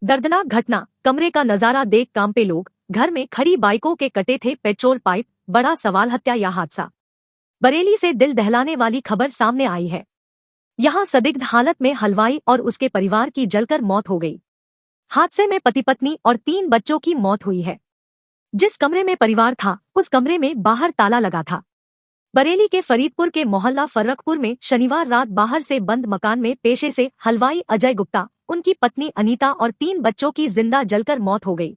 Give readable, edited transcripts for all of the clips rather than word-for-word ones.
दर्दनाक घटना। कमरे का नजारा देख कांपे लोग। घर में खड़ी बाइकों के कटे थे पेट्रोल पाइप। बड़ा सवाल, हत्या या हादसा। बरेली से दिल दहलाने वाली खबर सामने आई है। यहां संदिग्ध हालत में हलवाई और उसके परिवार की जलकर मौत हो गई। हादसे में पति पत्नी और 3 बच्चों की मौत हुई है। जिस कमरे में परिवार था उस कमरे में बाहर ताला लगा था। बरेली के फरीदपुर के मोहल्ला फर्रखपुर में शनिवार रात बाहर से बंद मकान में पेशे से हलवाई अजय गुप्ता, उनकी पत्नी अनीता और 3 बच्चों की जिंदा जलकर मौत हो गई।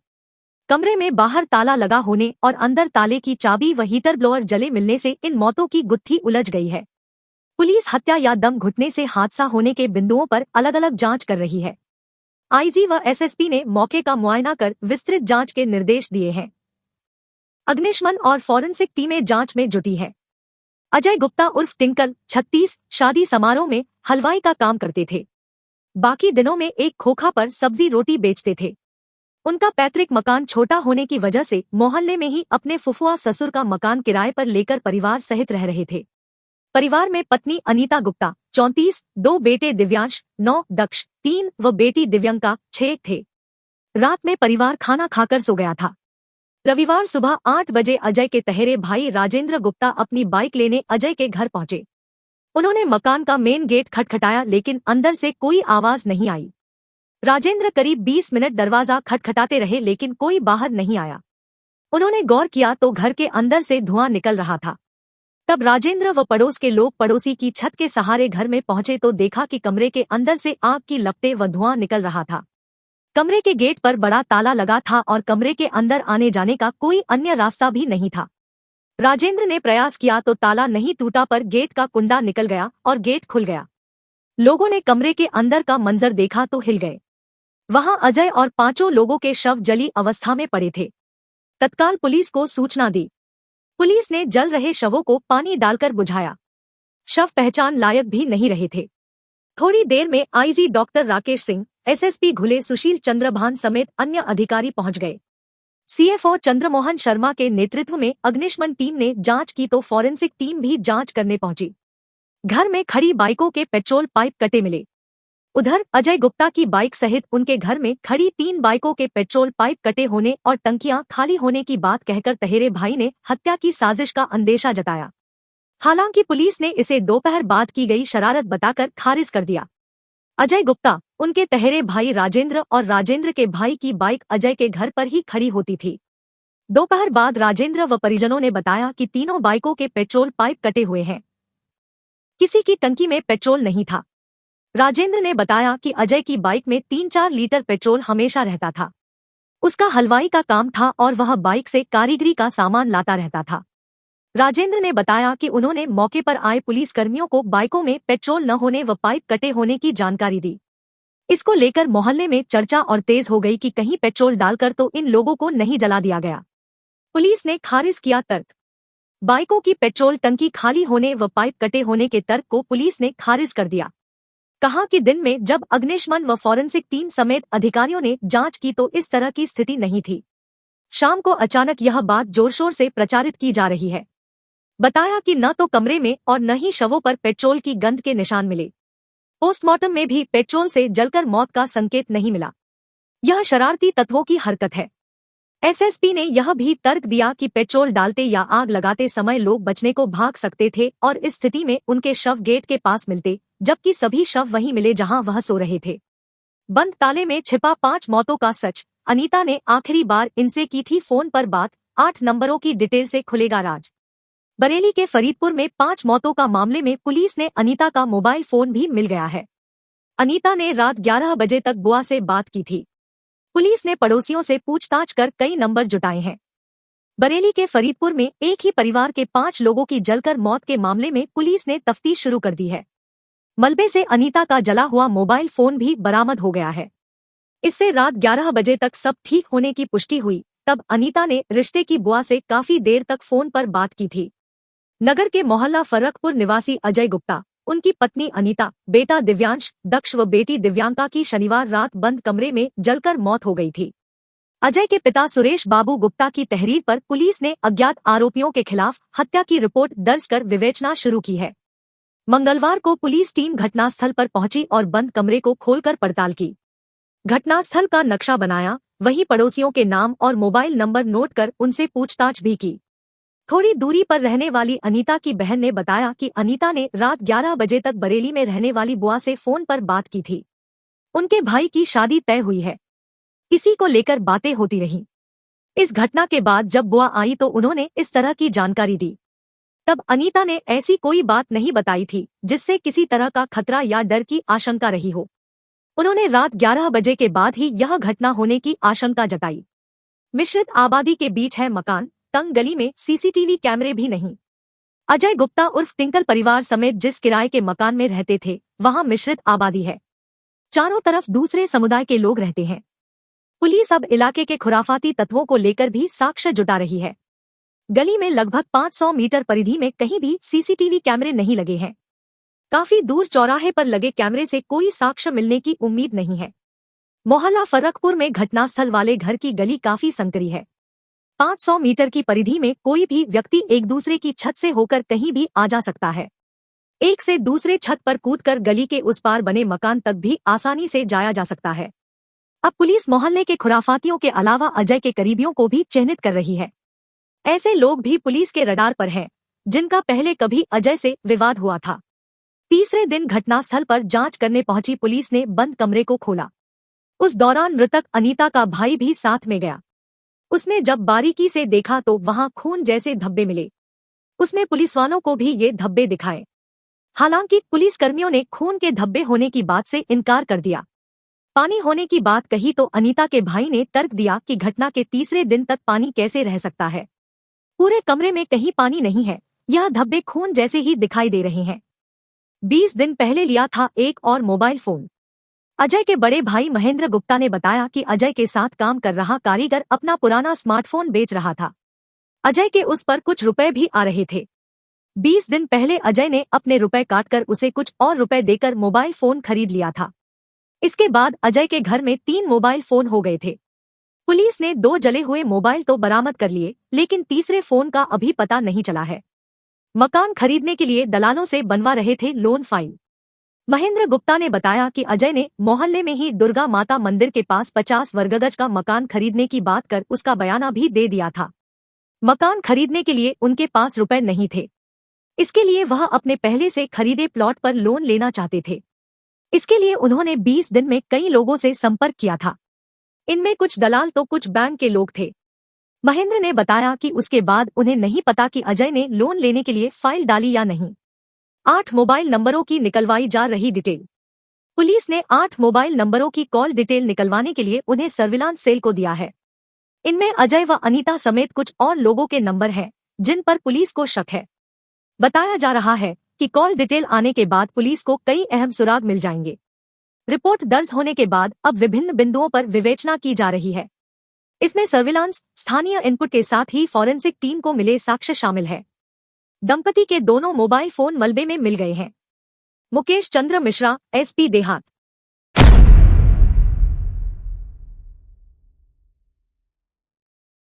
कमरे में बाहर ताला लगा होने और अंदर ताले की चाबी व हीटर ब्लोअर जले मिलने से इन मौतों की गुत्थी उलझ गई है। पुलिस हत्या या दम घुटने से हादसा होने के बिंदुओं पर अलग अलग जांच कर रही है। आईजी व एसएसपी ने मौके का मुआयना कर विस्तृत जांच के निर्देश दिए हैं। अग्निशमन और फॉरेंसिक टीमें जांच में जुटी है। अजय गुप्ता उर्फ टिंकल 36 शादी समारोह में हलवाई का काम करते थे। बाकी दिनों में एक खोखा पर सब्जी रोटी बेचते थे। उनका पैतृक मकान छोटा होने की वजह से मोहल्ले में ही अपने फुफुआ ससुर का मकान किराए पर लेकर परिवार सहित रह रहे थे। परिवार में पत्नी अनीता गुप्ता 34, 2 बेटे दिव्यांश 9, दक्ष 3 व बेटी दिव्यंका 6 थे। रात में परिवार खाना खाकर सो गया था। रविवार सुबह 8 बजे अजय के तहेरे भाई राजेंद्र गुप्ता अपनी बाइक लेने अजय के घर पहुंचे। उन्होंने मकान का मेन गेट खटखटाया लेकिन अंदर से कोई आवाज नहीं आई। राजेंद्र करीब 20 मिनट दरवाजा खटखटाते रहे लेकिन कोई बाहर नहीं आया। उन्होंने गौर किया तो घर के अंदर से धुआं निकल रहा था। तब राजेंद्र व पड़ोस के लोग पड़ोसी की छत के सहारे घर में पहुंचे तो देखा कि कमरे के अंदर से आग की लपटें व धुआं निकल रहा था। कमरे के गेट पर बड़ा ताला लगा था और कमरे के अंदर आने जाने का कोई अन्य रास्ता भी नहीं था। राजेंद्र ने प्रयास किया तो ताला नहीं टूटा पर गेट का कुंडा निकल गया और गेट खुल गया। लोगों ने कमरे के अंदर का मंजर देखा तो हिल गए। वहां अजय और 5 लोगों के शव जली अवस्था में पड़े थे। तत्काल पुलिस को सूचना दी। पुलिस ने जल रहे शवों को पानी डालकर बुझाया। शव पहचान लायक भी नहीं रहे थे। थोड़ी देर में IG doctor Rakesh Singh, SSP घुले सुशील चंद्र भान समेत अन्य अधिकारी पहुंच गए। सीएफओ चंद्रमोहन शर्मा के नेतृत्व में अग्निशमन टीम ने जांच की तो फॉरेंसिक टीम भी जांच करने पहुंची। घर में खड़ी बाइकों के पेट्रोल पाइप कटे मिले। उधर अजय गुप्ता की बाइक सहित उनके घर में खड़ी 3 बाइकों के पेट्रोल पाइप कटे होने और टंकियां खाली होने की बात कहकर तहेरे भाई ने हत्या की साजिश का अंदेशा जताया। हालांकि पुलिस ने इसे दोपहर बाद की गई शरारत बताकर खारिज कर दिया। अजय गुप्ता, उनके तहेरे भाई राजेंद्र और राजेंद्र के भाई की बाइक अजय के घर पर ही खड़ी होती थी। दोपहर बाद राजेंद्र व परिजनों ने बताया कि तीनों बाइकों के पेट्रोल पाइप कटे हुए हैं। किसी की टंकी में पेट्रोल नहीं था। राजेंद्र ने बताया कि अजय की बाइक में 3-4 लीटर पेट्रोल हमेशा रहता था। उसका हलवाई का काम था और वह बाइक से कारीगरी का सामान लाता रहता था। राजेंद्र ने बताया कि उन्होंने मौके पर आए पुलिसकर्मियों को बाइकों में पेट्रोल न होने व पाइप कटे होने की जानकारी दी। इसको लेकर मोहल्ले में चर्चा और तेज हो गई कि कहीं पेट्रोल डालकर तो इन लोगों को नहीं जला दिया गया। पुलिस ने खारिज किया तर्क। बाइकों की पेट्रोल टंकी खाली होने व पाइप कटे होने के तर्क को पुलिस ने खारिज कर दिया। कहा कि दिन में जब अग्निशमन व फॉरेंसिक टीम समेत अधिकारियों ने जांच की तो इस तरह की स्थिति नहीं थी। शाम को अचानक यह बात जोर-शोर से प्रचारित की जा रही है। बताया कि न तो कमरे में और न ही शवों पर पेट्रोल की गंध के निशान मिले। पोस्टमार्टम में भी पेट्रोल से जलकर मौत का संकेत नहीं मिला। यह शरारती तत्वों की हरकत है। एसएसपी ने यह भी तर्क दिया कि पेट्रोल डालते या आग लगाते समय लोग बचने को भाग सकते थे और इस स्थिति में उनके शव गेट के पास मिलते, जबकि सभी शव वहीं मिले जहां वह सो रहे थे। बंद ताले में छिपा 5 मौतों का सच। अनीता ने आखिरी बार इनसे की थी फोन पर बात। 8 नंबरों की डिटेल से खुलेगा राज। बरेली के फरीदपुर में 5 मौतों का मामले में पुलिस ने अनीता का मोबाइल फोन भी मिल गया है। अनीता ने रात 11 बजे तक बुआ से बात की थी। पुलिस ने पड़ोसियों से पूछताछ कर कई नंबर जुटाए हैं। बरेली के फरीदपुर में एक ही परिवार के 5 लोगों की जलकर मौत के मामले में पुलिस ने तफ्तीश शुरू कर दी है। मलबे से अनीता का जला हुआ मोबाइल फोन भी बरामद हो गया है। इससे रात 11 बजे तक सब ठीक होने की पुष्टि हुई। तब अनीता ने रिश्ते की बुआ से काफी देर तक फोन पर बात की थी। नगर के मोहल्ला फर्रखपुर निवासी अजय गुप्ता, उनकी पत्नी अनीता, बेटा दिव्यांश, दक्ष व बेटी दिव्यांका की शनिवार रात बंद कमरे में जलकर मौत हो गई थी। अजय के पिता सुरेश बाबू गुप्ता की तहरीर पर पुलिस ने अज्ञात आरोपियों के खिलाफ हत्या की रिपोर्ट दर्ज कर विवेचना शुरू की है। मंगलवार को पुलिस टीम घटनास्थल पर पहुंची और बंद कमरे को खोलकर पड़ताल की। घटनास्थल का नक्शा बनाया, वहीं पड़ोसियों के नाम और मोबाइल नंबर नोट कर उनसे पूछताछ भी की। थोड़ी दूरी पर रहने वाली अनीता की बहन ने बताया कि अनीता ने रात 11 बजे तक बरेली में रहने वाली बुआ से फोन पर बात की थी। उनके भाई की शादी तय हुई है, इसी को लेकर बातें होती रहीं। इस घटना के बाद जब बुआ आई तो उन्होंने इस तरह की जानकारी दी। तब अनीता ने ऐसी कोई बात नहीं बताई थी जिससे किसी तरह का खतरा या डर की आशंका रही हो। उन्होंने रात 11 बजे के बाद ही यह घटना होने की आशंका जताई। मिश्रित आबादी के बीच है मकान, तंग गली में सीसीटीवी कैमरे भी नहीं। अजय गुप्ता उर्फ टिंकल परिवार समेत जिस किराए के मकान में रहते थे वहां मिश्रित आबादी है। चारों तरफ दूसरे समुदाय के लोग रहते हैं। पुलिस अब इलाके के खुराफाती तत्वों को लेकर भी साक्ष्य जुटा रही है। गली में लगभग 500 मीटर परिधि में कहीं भी सीसीटीवी कैमरे नहीं लगे हैं। काफी दूर चौराहे पर लगे कैमरे से कोई साक्ष्य मिलने की उम्मीद नहीं है। मोहल्ला फर्रखपुर में घटनास्थल वाले घर की गली काफी संकरी है। 500 मीटर की परिधि में कोई भी व्यक्ति एक दूसरे की छत से होकर कहीं भी आ जा सकता है। एक से दूसरे छत पर कूदकर गली के उस पार बने मकान तक भी आसानी से जाया जा सकता है। अब पुलिस मोहल्ले के खुराफातियों के अलावा अजय के करीबियों को भी चिन्हित कर रही है। ऐसे लोग भी पुलिस के रडार पर हैं, जिनका पहले कभी अजय से विवाद हुआ था। तीसरे दिन घटनास्थल पर जांच करने पहुंची पुलिस ने बंद कमरे को खोला। उस दौरान मृतक अनीता का भाई भी साथ में गया। उसने जब बारीकी से देखा तो वहां खून जैसे धब्बे मिले। उसने पुलिसवालों को भी ये धब्बे दिखाए। हालांकि पुलिसकर्मियों ने खून के धब्बे होने की बात से इनकार कर दिया। पानी होने की बात कही तो अनीता के भाई ने तर्क दिया कि घटना के तीसरे दिन तक पानी कैसे रह सकता है। पूरे कमरे में कहीं पानी नहीं है, यह धब्बे खून जैसे ही दिखाई दे रहे हैं। 20 दिन पहले लिया था एक और मोबाइल फोन। अजय के बड़े भाई महेंद्र गुप्ता ने बताया कि अजय के साथ काम कर रहा कारीगर अपना पुराना स्मार्टफोन बेच रहा था। अजय के उस पर कुछ रुपए भी आ रहे थे। 20 दिन पहले अजय ने अपने रुपए काटकर उसे कुछ और रुपए देकर मोबाइल फोन खरीद लिया था। इसके बाद अजय के घर में 3 मोबाइल फोन हो गए थे। पुलिस ने 2 जले हुए मोबाइल तो बरामद कर लिए, लेकिन तीसरे फोन का अभी पता नहीं चला है। मकान खरीदने के लिए दलालों से बनवा रहे थे लोन फाइल। महेंद्र गुप्ता ने बताया कि अजय ने मोहल्ले में ही दुर्गा माता मंदिर के पास 50 वर्गगज का मकान खरीदने की बात कर उसका बयाना भी दे दिया था। मकान खरीदने के लिए उनके पास रुपए नहीं थे। इसके लिए वह अपने पहले से खरीदे प्लॉट पर लोन लेना चाहते थे। इसके लिए उन्होंने 20 दिन में कई लोगों से संपर्क किया था। इनमें कुछ दलाल तो कुछ बैंक के लोग थे। महेंद्र ने बताया कि उसके बाद उन्हें नहीं पता कि अजय ने लोन लेने के लिए फाइल डाली या नहीं। 8 मोबाइल नंबरों की निकलवाई जा रही डिटेल। पुलिस ने 8 मोबाइल नंबरों की कॉल डिटेल निकलवाने के लिए उन्हें सर्विलांस सेल को दिया है। इनमें अजय व अनीता समेत कुछ और लोगों के नंबर हैं, जिन पर पुलिस को शक है। बताया जा रहा है कि कॉल डिटेल आने के बाद पुलिस को कई अहम सुराग मिल जाएंगे। रिपोर्ट दर्ज होने के बाद अब विभिन्न बिंदुओं पर विवेचना की जा रही है। इसमें सर्विलांस, स्थानीय इनपुट के साथ ही फॉरेंसिक टीम को मिले साक्ष्य शामिल है। दंपति के दोनों मोबाइल फोन मलबे में मिल गए हैं। मुकेश चंद्र मिश्रा, एसपी देहात।